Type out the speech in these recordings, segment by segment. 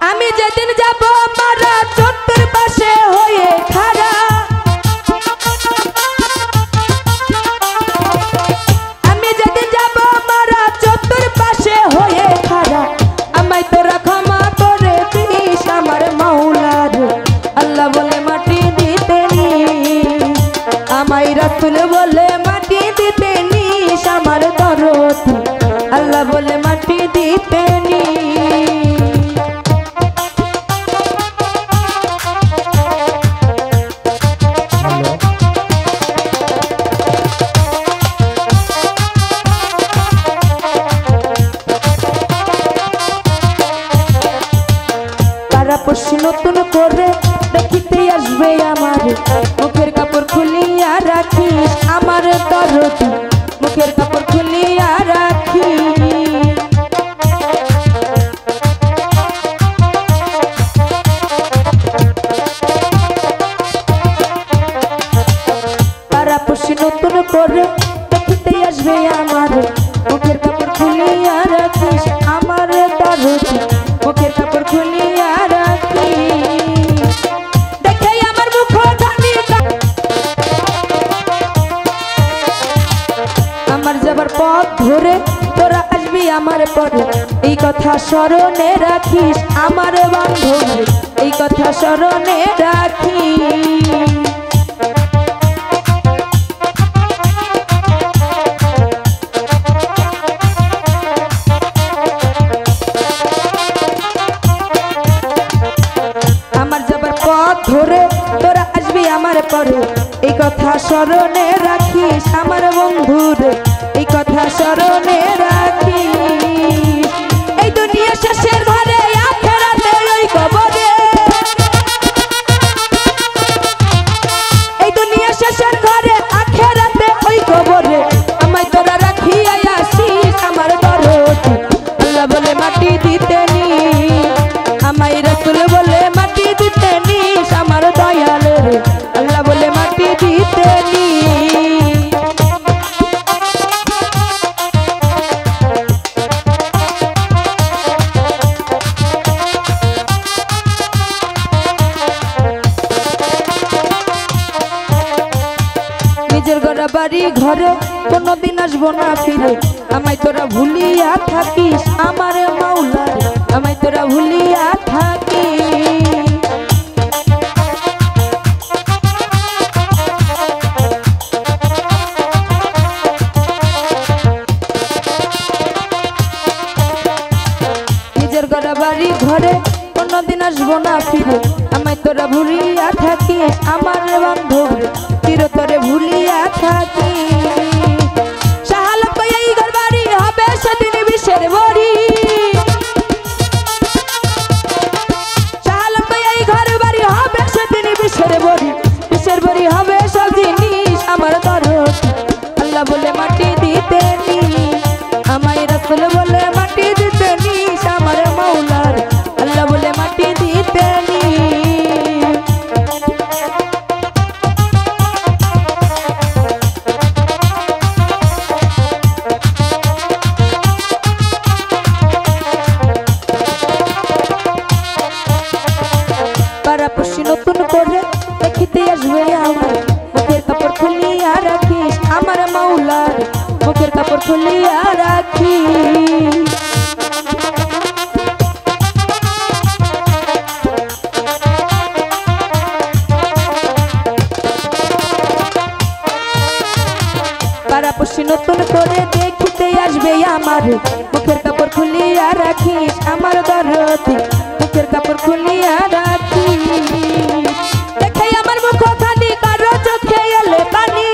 আমি যেদিন যাব মারা চত্বর পাশে হয়ে খাড়া, আমি যেদিন যাব মারা চত্বর পাশে হয়ে খাড়া, আমায় তোরা ক্ষমা করে দিস আমার মাওলার। আল্লাহ বলে মাটি দিতে নিস, আমায় রাসূল বলে মাটি দিতে নিস আমার দরদ, আল্লাহ বলে মাটি দিতে নিস। পড়ছি নতুন করে দেখিতে আসবে আমার, মুখের কাপড় খুলিয়া রাখিস আমার দরদ, মুখের কাপড় খুলিয়া রাখি। তারা পড়ছি নতুন করে দেখিতে আসবে আমার, মুখের কাপড় খুলিয়া রাখিস আমার দরদ, মুখের কাপড় খুলিয়া রাখি। দেখে আমার মুখ জানি আমার যাবার পথ ধরে তোরা আসবি আমার পরে, এই কথা স্মরণে রাখিস আমার বান্ধব, এই কথা স্মরণে রাখি। ধরে তোরা আসবি আমার পরে, এই কথা স্মরণে রাখিস আমার বন্ধুর, এই কথা স্মরণে রাখি। এই দুনিয়া শেষের ঘরে আখেরাতে ওই কবরে, এই দুনিয়া শেষের ঘরে আখেরাতে ওই কবরে, আমায় তোরা রাখিয়া আসিস আমার দরদ, আল্লাহ বলে মাটি দিতে নিস, আমায় রাসূল বলে মাটি দিতে নিস আমার দয়ালের, আল্লাহ বলে মাটি দিতে নিস। নিজের গড়া বাড়ি ঘরে কোনোদিন আসবো না ফিরে, আমায় তোরা ভুলিয়া থাকিস আমার মাওলার, আমায় তোরা ভুলিয়া থাকি। নিজের গড়া বাড়ি ঘরে কোনোদিন আসবো না ফিরে, আমায় তোরা ভুলিয়া থাকিস আমার বান্ধব, চিরতরে ভুলিয়া থাকি। শাহালক এই ঘর বাড়ি হবে সেদিন বিষের বড়ি, শাহালক এই ঘর বাড়ি হবে সেদিন বিষের বড়ি, বিষের বড়ি হবে সব জিনিস আমার দরদ, আল্লাহ বলে মাটি দিতে নিস, আমায় রাসূল বলে মাটি দিতে নিস আমার মাওলার, আল্লাহ বলে মাটি দিতে নিস। পাড়াপড়শি নতুন করে দেখিতে আসবে আমার, মুখের কাপড় খুলিয়া রাখিস আমার মাওলার, মুখের কাপড় খুলিয়া রাখি। পাড়াপড়শি নতুন করে দেখিতে আসবে আমার, মুখের কাপড় খুলিয়া রাখিস আমার দরদ, মুখের কাপড় খুলিয়া রাখি। দেখে আমার মুখ খানি কারো চোখে এলে পানি,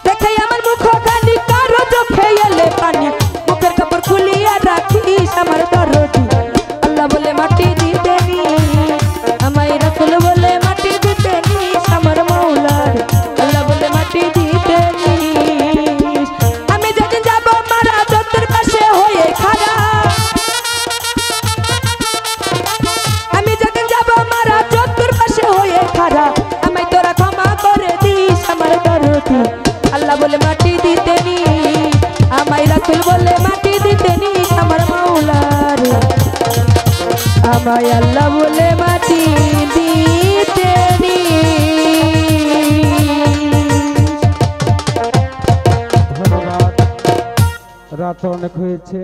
দেখে আমার মুখ খানি কারো চোখে এলে পানি, মুখের কাপড় খুলিয়া রাখিস আমার দরদ, আল্লাহ বলে মাটি দিতে নিস, আমায় রাসূল বলে মাটি দিতে নিস আমার মাওলার, আল্লাহ বলে মাটি দিতে নিস। আমি যেদিন যাব মারা চত্বর পাশে হয়ে খাড়া, আমি যেদিন যাব মারা চত্বর পাশে হয়ে খাড়া, আমায় তোরা ক্ষমা করে দিস আমার দরদ, আল্লাহ বলে মাটি দিতে নিস, আমায় রাসূল বলে মাটি দিতে নিস আমার মাওলা। আমায় আল্লাহ বলে মাটি দিতে ধন্যবাদ। রাত অনেক হয়েছে।